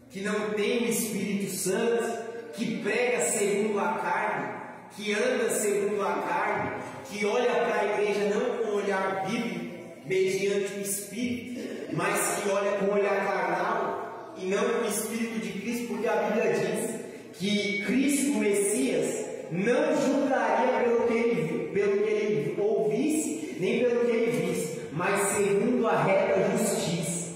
que não tem o Espírito Santo, que prega segundo a carne, que anda segundo a carne, que olha para a igreja não com olhar bíblico, mediante o Espírito, mas que olha com olhar carnal e não com o Espírito de Cristo, porque a Bíblia diz que Cristo, o Messias, não julgaria pelo que ele ouvisse, nem pelo que ele visse, mas segundo a reta justiça.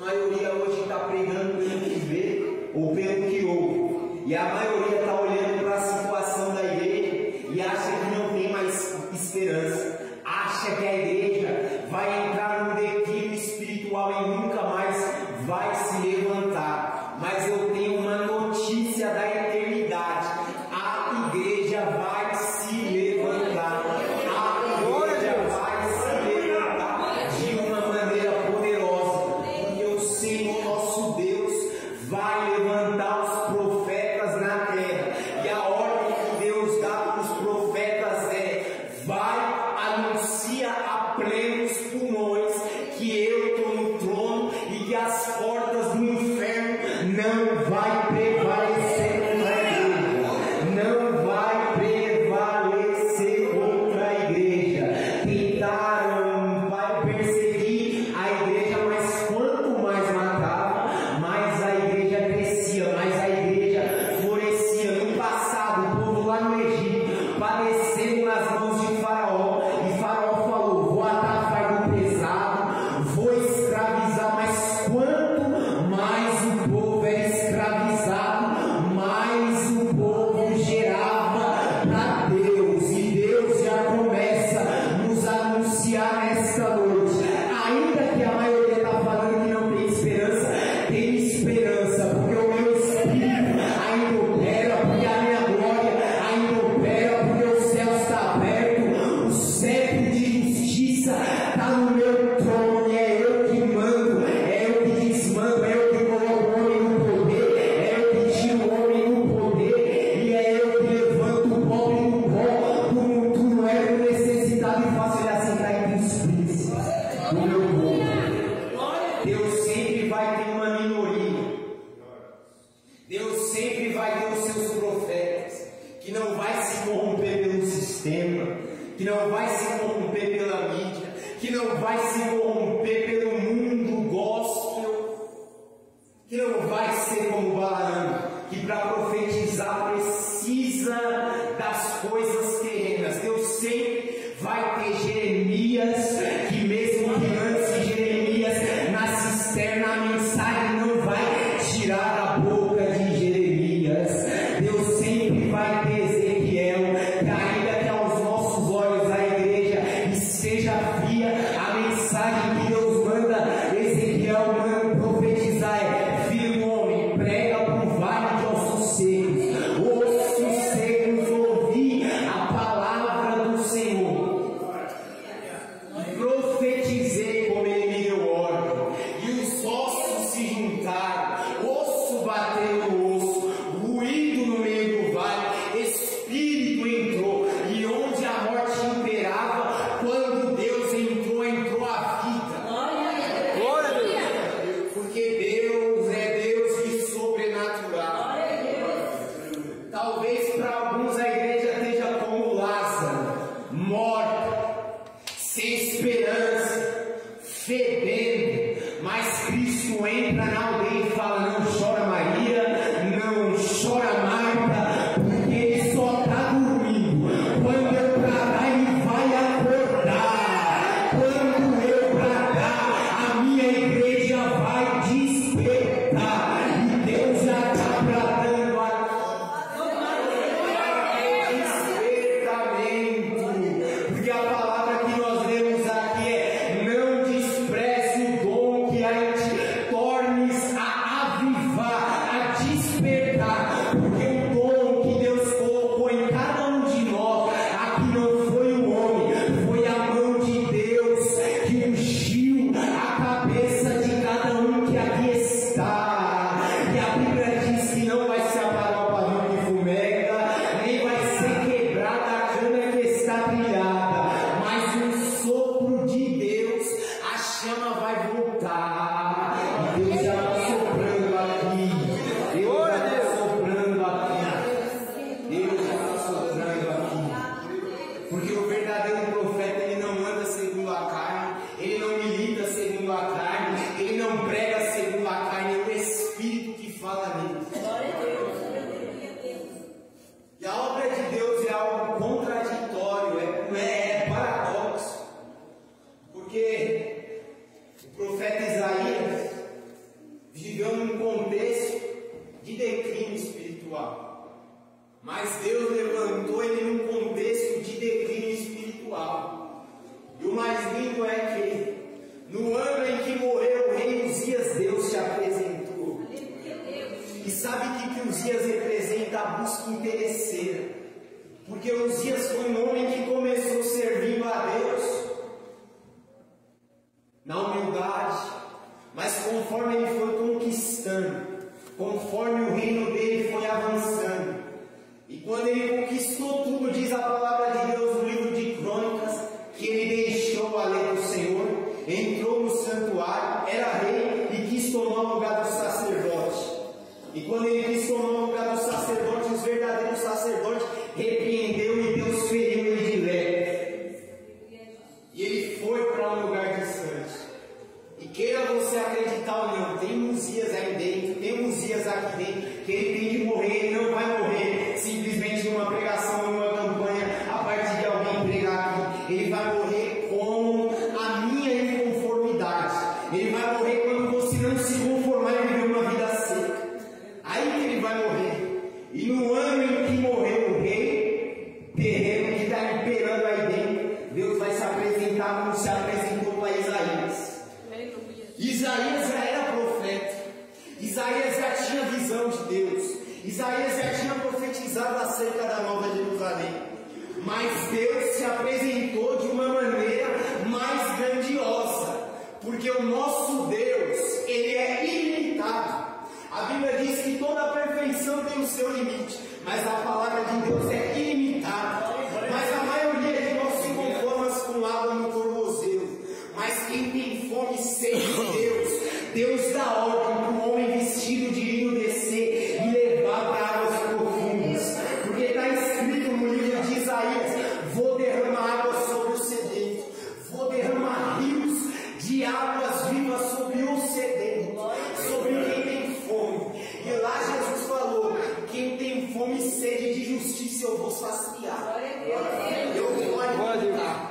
A maioria hoje está pregando pelo que vê ou pelo que ouve, e a maioria está olhando para a situação da igreja e acha que não tem mais esperança, acha que a igreja vai entrar num declínio espiritual e nunca mais vai se levantar. Mas eu tenho uma notícia da eternidade: a igreja vai se levantar, a igreja vai se levantar de uma maneira poderosa, porque o Senhor nosso Deus vai levantar os profetas na terra, e a ordem que Deus dá para os profetas é: vai, anuncia a plenos pulmões que eu estou no trono e que as portas do inferno não vai prevalecer contra a igreja, não vai prevalecer contra a igreja. Tentaram, vai perseguir a igreja, mas quanto mais matava, mais a igreja crescia, mais a igreja florescia. No passado, o povo lá no Egito padecendo nas mãos de Faraó, e Faraó falou: vou atar fardo pesado, vou escravizar, mas quanto mais o povo era escravizado, mais o povo gerava para Deus. E Deus já começa a nos anunciar nesta noite, ainda que a maioria está falando que não tem esperança, tem esperança, porque o meu Espírito ainda opera, porque a minha glória ainda opera, porque o céu está aberto, o cetro de justiça está no meu trono, e é eu que mando, é eu que desmando, é eu que coloco o homem no poder, é eu que tiro o homem no poder, e é eu que levanto o pobre do pó, do mundo é o necessitado, e faço ele assentar entre os príncipes do meu povo. Deus sempre vai ter uma minoria, Deus sempre vai ter os seus profetas, que não vai se corromper pelo sistema, que não vai se corromper pela mídia, que não vai se corromper pelo mundo gospel, que não vai ser como Balaão, que para profetizar precisa das coisas terrenas. Deus sempre vai ter Jeremias, que mesmo que lance Jeremias na cisterna, a mensagem não vai tirar da boca de Jeremias. Deus sempre vai ter Ezequiel, que ainda que aos nossos olhos a igreja esteja fria, a mensagem que Deus manda Ezequiel profetizar é: filho do homem, prega para o vale de ossos secos, ouvi a palavra do Senhor. E profetizei como ele me deu ordem, e os ossos se juntaram, osso bateu no osso, ruído no meio do vale, espírito entrou, e onde a morte imperava, quando Deus entrou, entrou a vida. Glória a Deus! Porque Deus é Deus de sobrenatural. Talvez para alguns a igreja esteja como Lázaro, morta, sem esperança, fedendo, mas Cristo entra na aldeia e fala: não chora Maria, não chora Marta, porque ele só está dormindo. Quando eu bradar, ele vai acordar. Quando eu bradar, a minha igreja vai despertar. E Deus já está bradando despertamento, porque a palavra que nós lemos aqui é: não despreze o dom que a ti tornes a avivar, a despertar, porque o dom que Deus colocou em cada um de nós, aqui não foi o homem, foi a mão de Deus que ungiu a cabeça de cada um que aqui está. E a Bíblia diz que não vai se apagar o pavio que fumega, nem vai ser quebrada a cana que está trilhada, mas um sopro de Deus, a chama vai voltar. E Deus já está soprando Mas Deus levantou ele num contexto de declínio espiritual. E o mais lindo é que, no ano em que morreu o rei Uzias, Deus se apresentou. E sabe o que Uzias representa? A busca interesseira. Porque Uzias foi um homem que começou servindo a Deus na humildade, mas conforme ele foi conquistando, conforme o reino dele foi avançando, e quando ele conquistou tudo, diz a palavra de Deus no livro de Crônicas, que ele deixou a lei do Senhor, entrou no santuário, era rei e quis tomar o lugar do sacerdote. E quando ele quis tomar o lugar do sacerdote, os verdadeiros sacerdotes repreendeu e Deus feriu ele de leve. E ele foi para um lugar distante. E queira você acreditar ou não, tem Uzias aí dentro, tem Uzias aqui dentro, que ele tem que morrer, ele não vai morrer simplesmente numa pregação, numa campanha, a partir de alguém pregar aqui. Ele vai morrer com a minha inconformidade. Ele vai morrer quando você não se conformar e viver uma vida seca. Aí que ele vai morrer. E no ano em que morreu o rei terreno que está imperando aí dentro, Deus vai se apresentar como se apresentou para Isaías. Isaías já era profeta. Isaías já tinha visão de Deus. Isaías já tinha profetizado acerca da Nova Jerusalém. Mas Deus se apresentou de uma maneira mais grandiosa. Porque o nosso Deus, ele é ilimitado. A Bíblia diz que toda perfeição tem o seu limite, mas a palavra de Deus é ilimitada. Mas a maioria de nós se conforma com água no tornozelo. Mas quem tem fome e sede de Deus, Deus dá ordem para o homem vestido de linho descer e levar para águas profundas. Porque está escrito no livro de Isaías: vou derramar água sobre o sedento, vou derramar rios de águas vivas sobre o sedento, sobre quem tem fome. E lá Jesus falou: quem tem fome e sede de justiça eu vou saciar. Eu vou alimentar.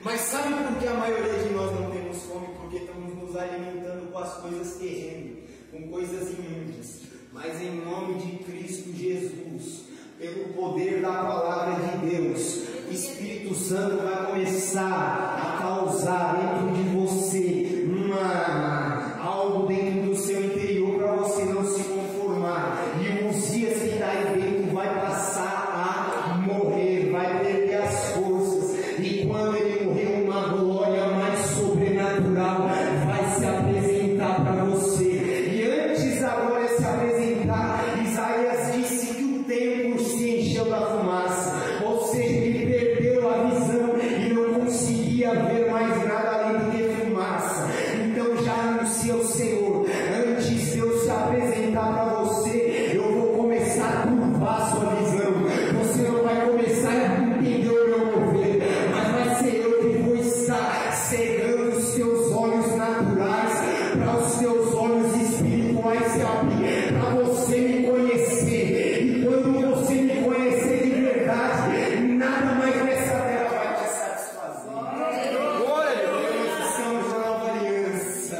Mas sabe por que a maioria de nós não temos fome? Porque estamos nos alimentando com as coisas terrenas, com coisas imundas. Mas em nome de Cristo Jesus, pelo poder da palavra de Deus, o Espírito Santo vai começar a causar dentro de você algo dentro do seu interior para você não se conformar. E o Uzias que está aí dentro vai passar a morrer, vai perder as forças. E quando ele morrer, uma glória mais sobrenatural vai se apresentar para você. E antes agora de se apresentar, Isaías disse que o templo se encheu da fumaça. Ou seja, ele perdeu a visão e não conseguia ver mais nada além do que fumaça. Então já anuncia o Senhor: antes de eu se apresentar para você, eu vou começar a curvar sua visão. Você não vai começar a entender o meu mover, mas vai ser eu que vou estar cegando os teus olhos naturais para os teus olhos espirituais se abrir, para você me conhecer. E quando você me conhecer de verdade, nada mais nessa terra vai te satisfazer. Glória a Deus. Estamos na nova aliança.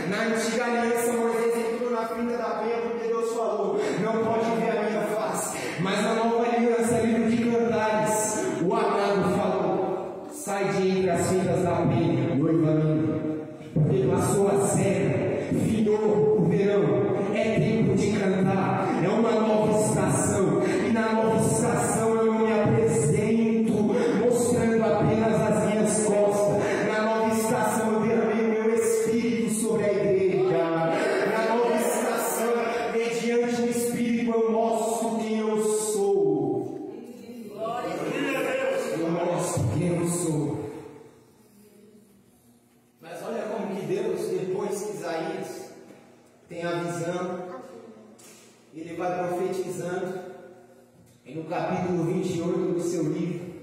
Na antiga aliança, Moisés entrou na finca da penha porque Deus falou: não pode ver a minha face. Mas na nova aliança, livro de Cantares, o amado falou: sai de entre as fitas da penha, noiva minha, porque passou a serra, finhou o verão, é tempo de cantar, é uma nova estação, e na nova estação eu não me apresento mostrando apenas as minhas costas. Na nova estação eu derramei o meu espírito sobre a igreja. Na nova estação, mediante o espírito, eu mostro quem eu sou. Eu mostro quem eu sou. Mas olha como que Deus, depois que Isaías tem a visão, ele vai profetizando. E no capítulo 28 do seu livro,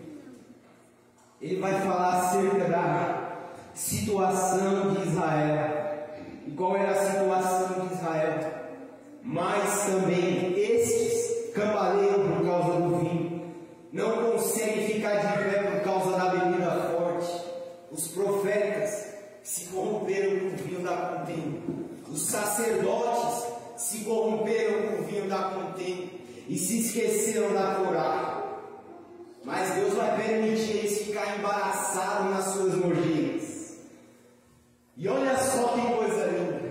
ele vai falar acerca da situação de Israel. E qual era a situação de Israel? Mas também estes cambaleiam por causa do vinho, não conseguem ficar de pé por causa da bebida forte. Os profetas se corromperam com o vinho da contenda. Os sacerdotes se corromperam com o vinho da contenda. e se esqueceram da Torá. Mas Deus vai permitir eles ficar embaraçados nas suas nojeiras. E olha só que coisa linda.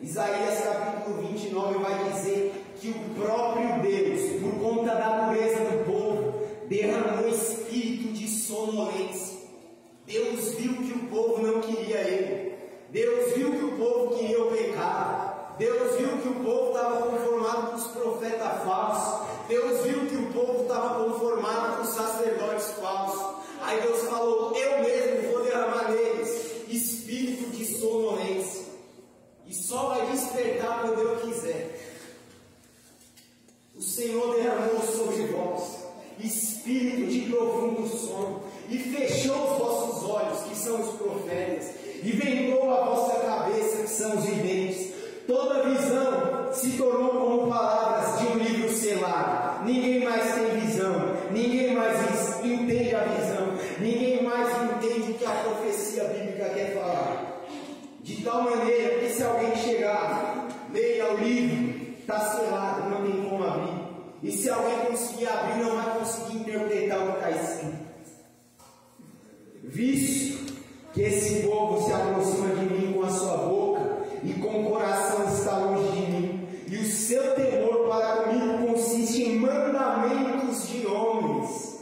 Isaías capítulo 29 vai dizer que o próprio Deus, por conta da dureza do povo, derramou espírito de sonolência. Deus viu que o povo não queria Ele. Deus viu que o povo queria o pecado. Deus viu que o povo estava conformado com os profetas falsos. Deus viu que o povo estava conformado com os sacerdotes falsos. Aí Deus falou: eu mesmo vou derramar neles espírito de sonolência. E só vai despertar quando eu quiser. O Senhor derramou sobre vós espírito de profundo sono, e fechou os vossos olhos, que são os profetas, e vendou a vossa cabeça, que são os videntes. Toda visão se tornou como palavras de um livro selado. Ninguém mais tem visão, ninguém mais entende a visão, ninguém mais entende o que a profecia bíblica quer falar. De tal maneira que se alguém chegar, leia o livro, está selado, não tem como abrir. E se alguém conseguir abrir, não vai conseguir interpretar o que está escrito. Visto que esse povo se aproxima de mim com a sua boca, e com o coração está longe de mim, e o seu temor para comigo consiste em mandamentos de homens,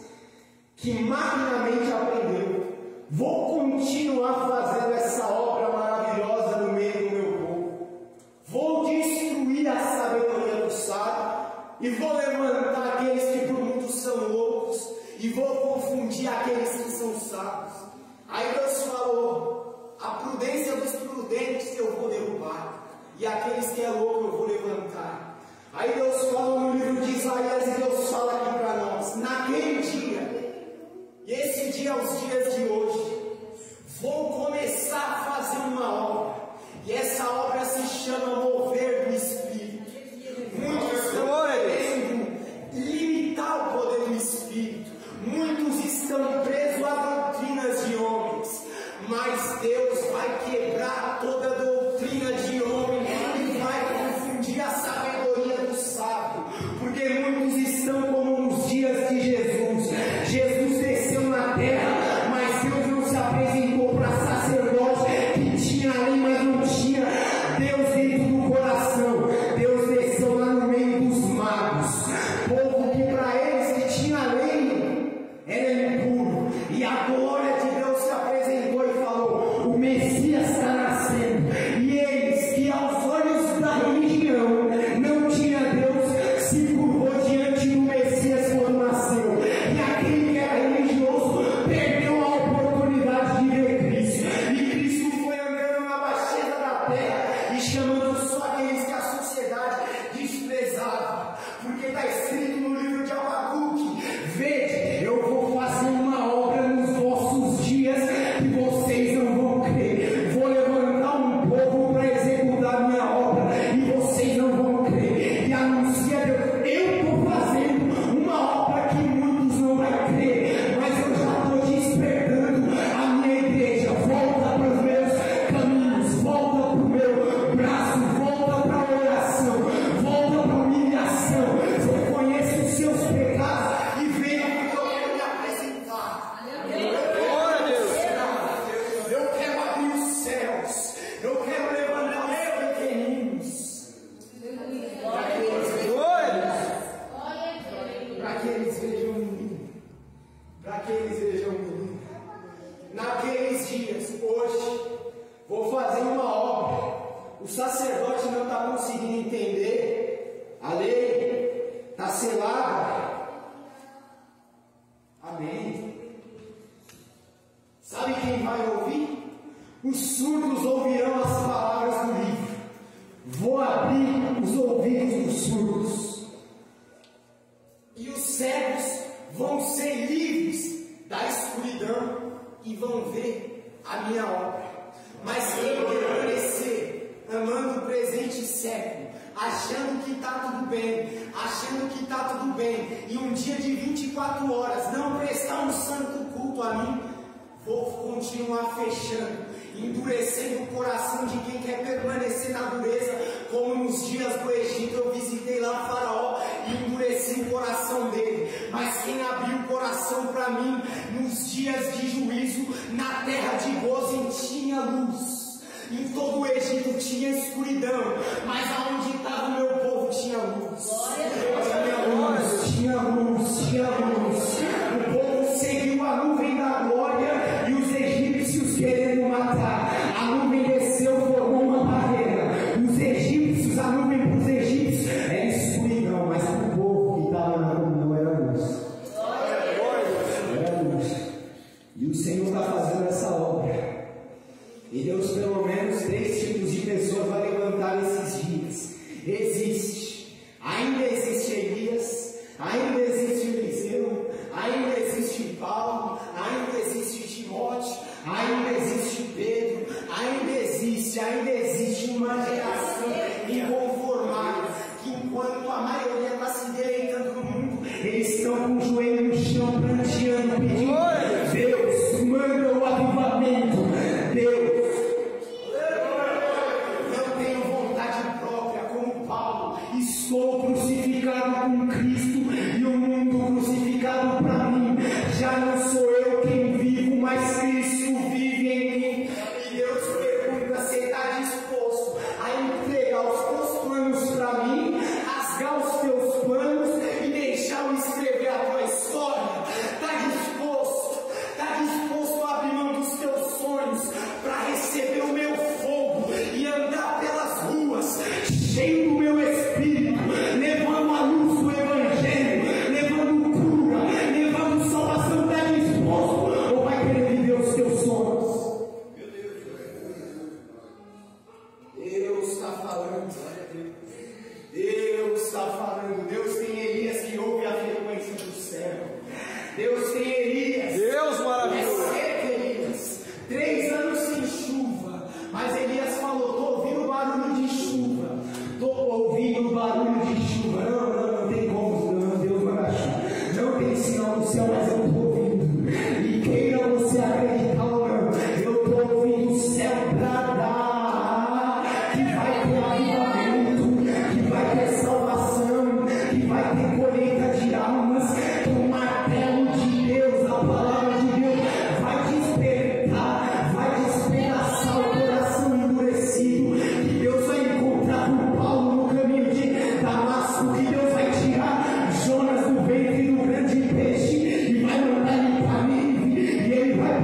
que maquinamente aprendeu, vou continuar fazendo essa obra maravilhosa no meio do meu povo. Vou destruir a sabedoria do sábio, e vou levantar aqueles que por muitos são loucos, e vou confundir aqueles que são sábios. Aí Deus falou: a prudência dos prudentes eu vou derrubar, e aqueles que é louco eu vou levantar. Aí Deus fala no livro de Isaías, e Deus fala aqui para nós: naquele dia, e esse dia é os dias de hoje, vou começar a fazer uma obra, e essa obra se chama mover do Espírito. Muitos estão querendo limitar o poder do Espírito, muitos estão presos a doutrinas de homens, mas Deus vai quebrar toda a doutrina de homem e vai confundir a sabedoria do sábio, porque muitos estão como nos dias de Jesus. Jesus desceu na terra, mas Deus não se apresentou para sacerdote que tinha ali, mas não tinha Deus dentro do coração. Deus desceu lá no meio dos magos, povo que para eles que tinha lei era impuro, e a glória de Deus se apresentou e falou: o Messias está nascendo. E eles que aos olhos da religião não tinha Deus, se curvou diante do Messias quando nasceu. E aquele que era religioso perdeu a oportunidade de ver Cristo. E Cristo foi andando na baixeza da terra e chamando só aqueles que a sociedade desprezava. Porque está escrito no livro de Abacuque: vede, eu vou fazer uma obra nos vossos dias que vocês não vão crer. Vou levantar um povo para executar minha obra e vocês não vão crer. E anuncia Deus: eu estou fazendo uma obra que muitos não vão crer, mas eu já estou despertando a minha igreja. Volta para os meus caminhos, volta para o meu braço, volta para a oração, volta para a humilhação. Reconheça os seus pecados e venha porque eu quero me apresentar. Eu quero abrir os céus, eu quero levantar os pequeninos, para que eles vejam em mim, para que eles vejam em mim. Naqueles dias, hoje, vou fazer uma obra. O sacerdote não está conseguindo entender a lei, está selada. Amém. Sabe quem vai ouvir? Os surdos ouvirão as palavras do livro. Vou abrir os ouvidos dos surdos, e os cegos vão ser livres da escuridão e vão ver a minha obra. Mas quem permanecer amando o presente século, achando que está tudo bem, e um dia de 24 horas não prestar um santo culto a mim, vou continuar fechando, endurecendo o coração de quem quer permanecer na dureza, como nos dias do Egito eu visitei lá Faraó e conheci o coração dele, mas quem abriu o coração para mim nos dias de juízo, na terra de Gozem tinha luz. Em todo o Egito tinha escuridão, mas aonde estava o meu povo tinha luz. Tinha luz. O povo seguiu a nuvem da glória e os egípcios querendo matar. A nuvem desceu, formou uma barreira. Os egípcios, a nuvem para os egípcios era escuridão, mas para o povo que estava na nuvem não era luz. Era luz. E o Senhor está fazendo essa obra. E Deus, pelo menos 3 tipos de pessoas vai levantar esses dias. Ainda existe Elias, ainda existe Eliseu, ainda existe Paulo, ainda existe Timóteo, ainda existe Pedro, ainda existe uma geração inconformada, que enquanto a maioria está se deleitando no mundo, eles estão com o joelho no chão, pranteando, pedindo: Deus, manda o avivamento, Deus. Estou crucificado com Cristo e o mundo crucificado para mim. Já não sou eu quem vivo, mas Cristo vive em mim. E Deus pergunta: você está disposto a entregar os teus planos para mim, rasgar os teus planos e deixar eu escrever a tua história? Está disposto a abrir mão dos teus sonhos para receber o meu fogo e andar pelas ruas cheio do meu Espírito, levando a luz do Evangelho, levando cura, levando salvação? Está disposto ou vai querer viver os teus sonhos? Deus está falando. Deus está falando. Deus tem Elias que ouve a frequência do céu. Deus tem Elias. Deus maravilhoso. Elias, 3 anos sem chuva, mas Elias falou: estou ouvindo barulho de chuva. Estou ouvindo barulho de chuva. Não tem como, não, Deus manda chuva. Não tem sinal no céu, mas eu estou ouvindo. E queira você acreditar ou não, eu estou ouvindo o céu bradar que vai ter avivamento, que vai ter salvação, que vai ter colheita de almas, que o martelo de Deus, a palavra de Deus, vai despertar, vai despedaçar o coração endurecido, que Deus vai encontrar com Paulo no caminho de Damasco, que Deus vai tirar Jonas do ventre do grande peixe e vai mandar ele para Nínive, e ele vai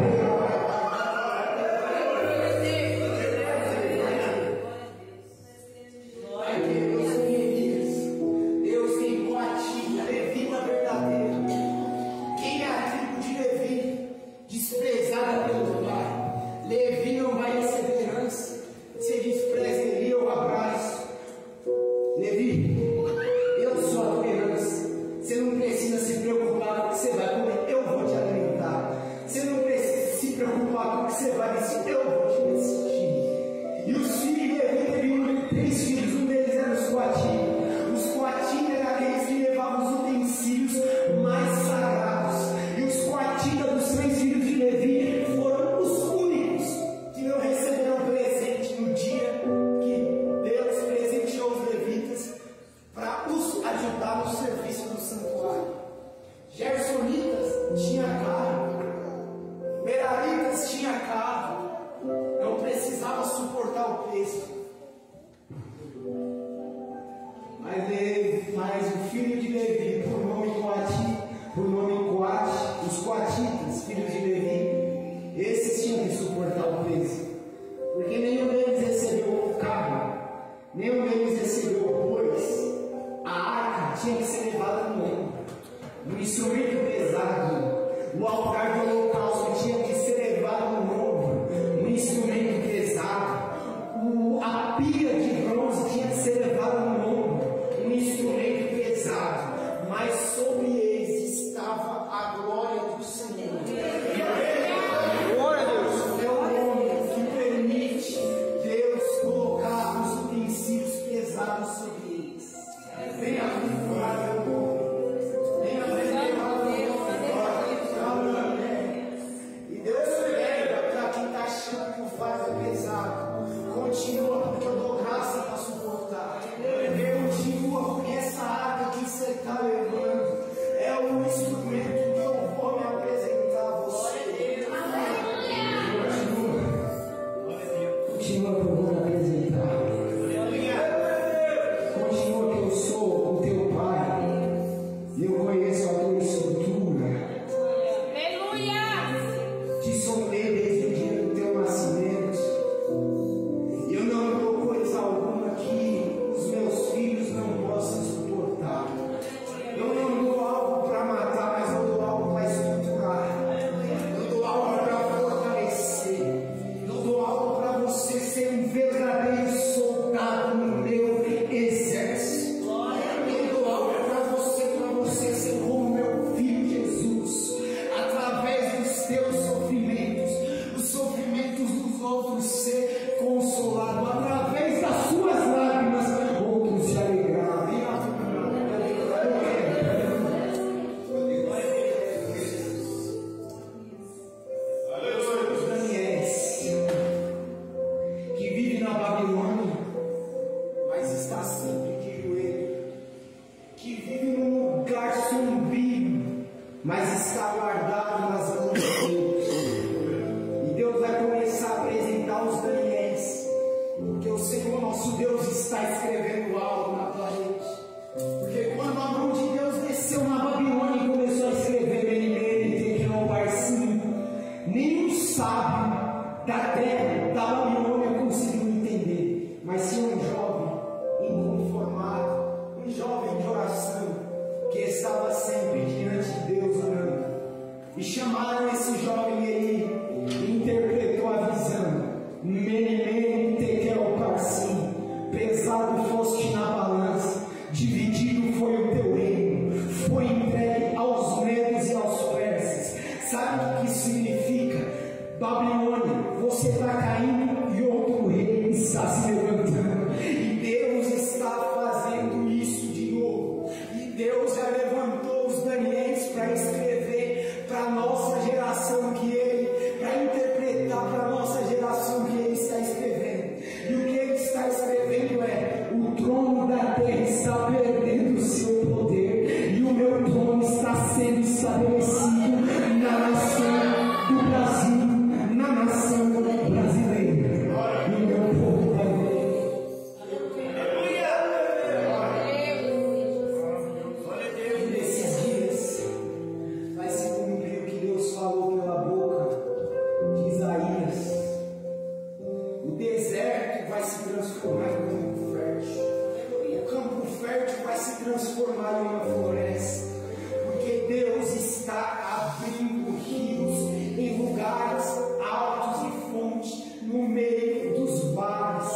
Deus tem coatina, levita verdadeira. Quem é a tribo de Levi, desprezada pelo pai? Levi não vai receber herança. Você despreza Levi, eu abraço. Levi, eu sou a tua herança. Você não precisa se preocupar com o que você vai comer, eu vou te alimentar. Você não precisa se preocupar com o que você vai vestir, eu vou te vestir. E os filhos de Levi teriam 3 filhos, um deles era os Coatim. Os Coatim eram aqueles que levavam os utensílios mais sagrados. E os Coatim dos 3 filhos de Levi foram os únicos que não receberam presente no dia que Deus presenteou os levitas para os ajudar no serviço do santuário. Gersonitas tinha carro, Meraritas tinha carro, não precisava suportar o peso. Mas o filho de Levi, por nome Coate, os Coatitas, filhos de Levi, esses tinham que suportar o peso, porque nenhum deles recebeu o carro, nenhum deles recebeu bois. A arca tinha que ser levada no ombro, um instrumento pesado. O altar do holocausto tinha que ser levado no ombro, um instrumento pesado. A pia de bronze tinha que ser levada no ombro, um instrumento pesado. Mas sobre eles estava a glória do Senhor. Glória a Deus. É o nome que permite Deus colocar os utensílios pesados sobre eles. Venha glorificar o nome. Venha glorificar o nome. está escrevendo algo na parede. Porque quando a mão de Deus desceu na Babilônia e começou a escrever Mene, Tekel, Parsim, nenhum sábio da terra da Babilônia conseguiu entender. Mas sim um jovem inconformado, um jovem de oração, que estava sempre diante de Deus orando. E chamaram esse jovem, ele interpretou a visão. Mene, Tekel, Parsim, pesado foste na balança, dividido foi o teu reino, foi entregue aos medos e aos persas. Sabe o que isso significa? Babilônia, você está caindo e outro rei está se levantando. E Deus está fazendo isso de novo. E Deus já levantou os Daniéis para escrever para a nossa geração que ele, para interpretar para a nossa geração que ele está escrevendo. E o que ele está escrevendo é: o trono da terra está perdendo o seu poder, e o meu trono está sendo estabelecido na nação do Brasil, na nação brasileira. E o meu povo vai ver. E nesses dias vai se cumprir o que Deus falou pela boca de Isaías. O deserto vai se transformar em campo fértil. O campo fértil vai se transformar em uma floresta. Porque Deus está abrindo rios em lugares altos e fontes no meio dos vales.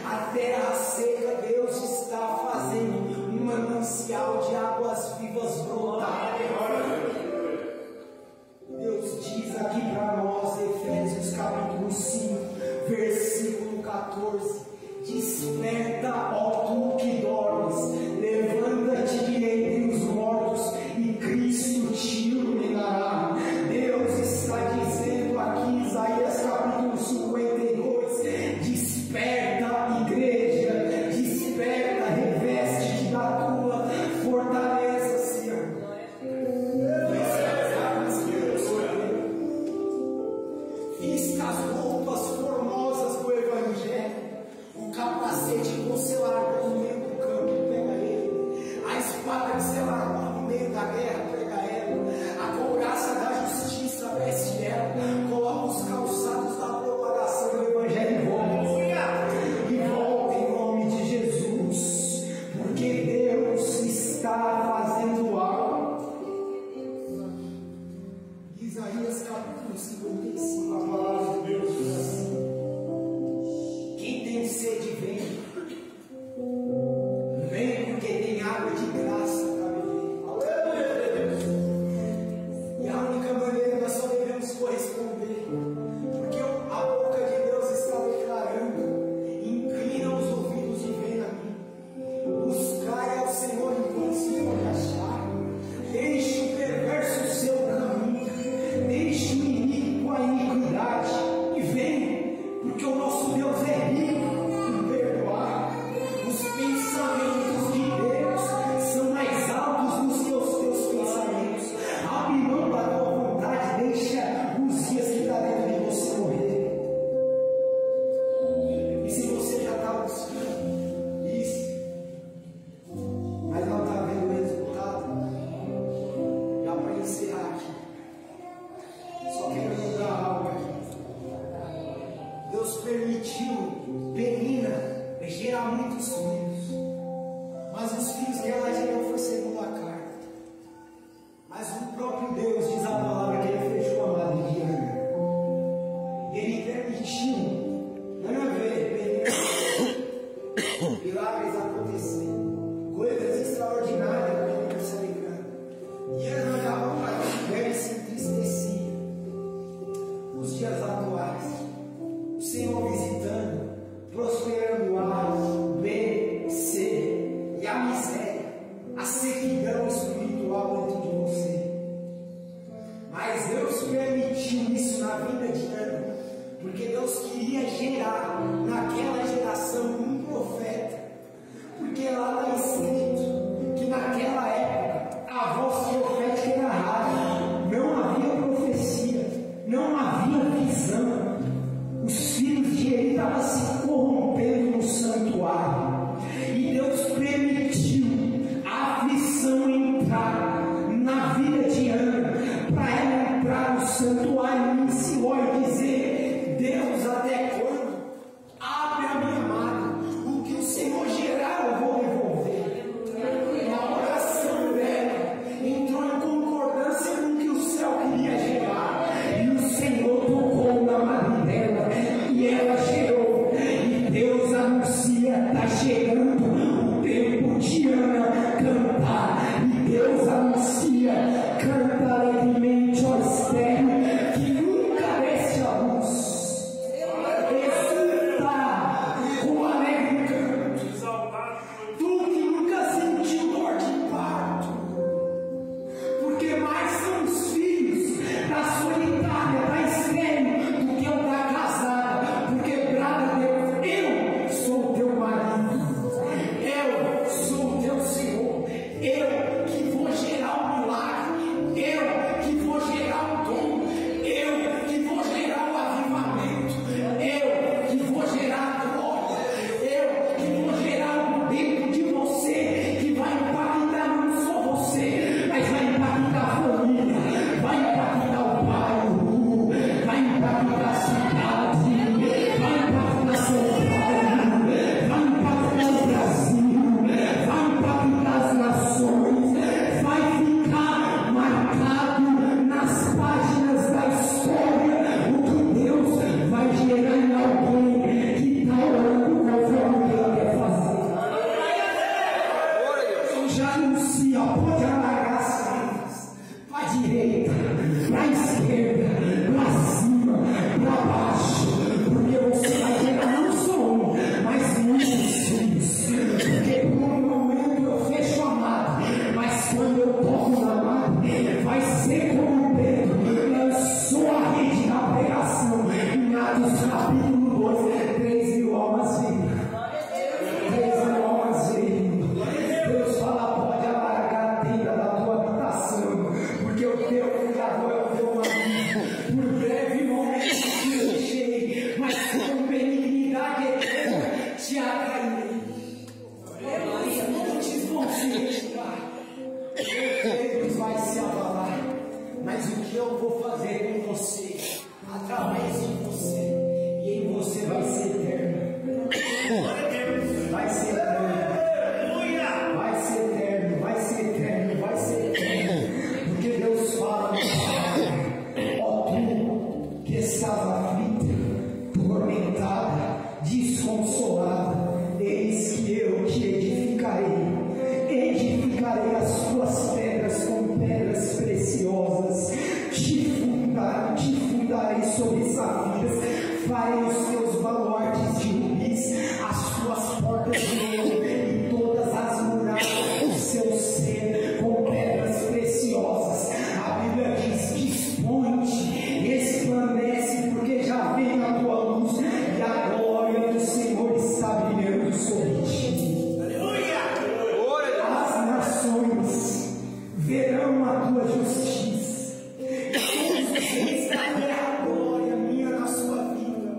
A terra seca, Deus está fazendo um manancial de águas vivas brotar. Deus diz aqui para nós, Efésios capítulo 5, versículo 14: desperta, ó tu que dormes, levanta-te de entre os mortos, e Cristo te iluminará. Deus está dizendo aqui, Isaías capítulo 52, desperta, igreja, desperta, reveste-te da tua fortaleza, Senhor. Vista as roupas formosas do Evangelho, o capacete que você largou no meio do campo, pega ele, a espada que você largou no meio da guerra, pega ela, a couraça da justiça, veste ela, coloca os calçados da propagação do Evangelho e volta em nome de Jesus, porque Deus está fazendo algo. Isaías capítulo 55, a palavra de Deus diz assim: quem tem sede, vem, vem, porque tem água de graça para beber. E a única maneira nós só devemos corresponder, porque a boca de Deus está declarando: inclina os ouvidos e vem a mim, buscai ao Senhor enquanto se pode achar, deixe o perverso seu caminho, deixe o inimigo a iniquidade, e vem, porque o nosso Deus é rico em perdoar. Os pensamentos de Deus são mais altos do que os teus pensamentos. Abre mão da tua vontade, deixa os dias que está dentro de você morrer. E se você já está buscando isso, mas não está vendo o resultado, já para encerrar aqui, só quero mudar algo aqui. Deus permitiu Penina gerar muitos filhos, mas os filhos que ela gerou foi segundo a carne. Mas o próprio Deus diz a palavra que ele fechou a madre de Ana, e ele permitiu Ana ver Penina, milagres acontecendo, coisas extraordinárias, Penina se alegrando, e Ana olhava para ele e se entristecia. Os dias atuais, o Senhor visitando, prosperando A, B, C, e a miséria, a sequidão espiritual dentro de você. Mas Deus permitiu isso na vida de Ana, porque Deus queria vai se abalar, mas o que eu vou fazer com você, através de você, e em você vai ser eterno. Vai ser eterno. Vai ser eterno, vai ser eterno, vai ser eterno. Porque Deus fala na palavra: ó tu que estava aflita, tormentada, desconsolada, eis que eu te edificarei. Edificarei as tuas pedras com pedras preciosas, te fundarei sobre safiras, farei os teus baluartes de rubis, as tuas portas de ouro e todas as muralhas do seu ser com pedras preciosas. A Bíblia diz: dispõe-te, resplandece, porque já vem a tua luz e a glória do Senhor está brilhando sobre ti. Verão a tua justiça, e todos os reis darão a glória minha na sua vida,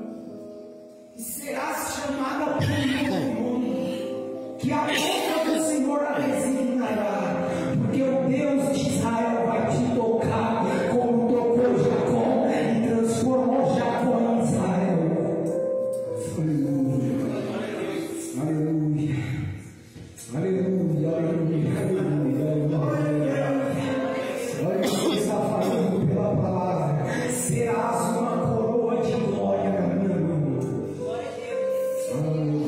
e serás chamada por meu nome, que a boca do Senhor a designará, porque o Deus de Israel vai te tocar, como tocou Jacó e transformou Jacó em Israel. Aleluia, aleluia, aleluia, aleluia, aleluia. Olha o que está falando pela palavra: serás uma coroa de glória na minha mão. Aleluia.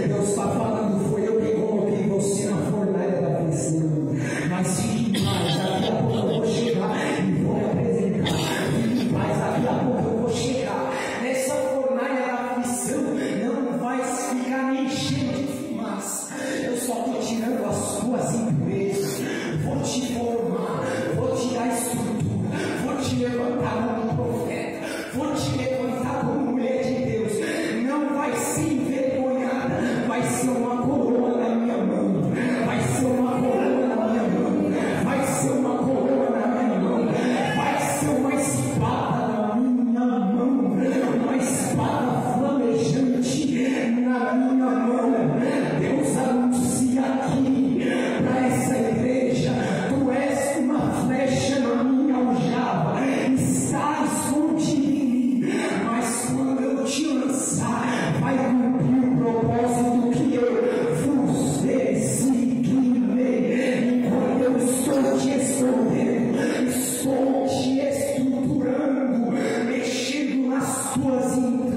Deus está falando: foi eu que coloquei você na fornalha da aflição. Mas fique em paz, daqui a pouco eu vou chegar e vou me apresentar. Fique em paz, daqui a pouco eu vou chegar. Nessa fornalha da aflição não vai ficar nem cheio de fumaça. Eu só estou tirando as tuas impurezas. Vou te formar, vou te dar estrutura, vou te levantar como profeta, vou te levantar como mulher de Deus. Não vai se envergonhar, vai ser uma coroa na minha mão, vai ser uma coroa na minha mão, vai ser uma coroa na minha mão, vai ser uma espada na minha mão, uma espada flamejante na minha mão. Deus anuncia aqui para essa igreja: tu és uma flecha na minha aljava, está escondido em mim, mas quando eu te lançar, vai cumprir o propósito que eu vos designei. Enquanto eu estou te escondendo, estou te estruturando, mexendo nas tuas entranhas.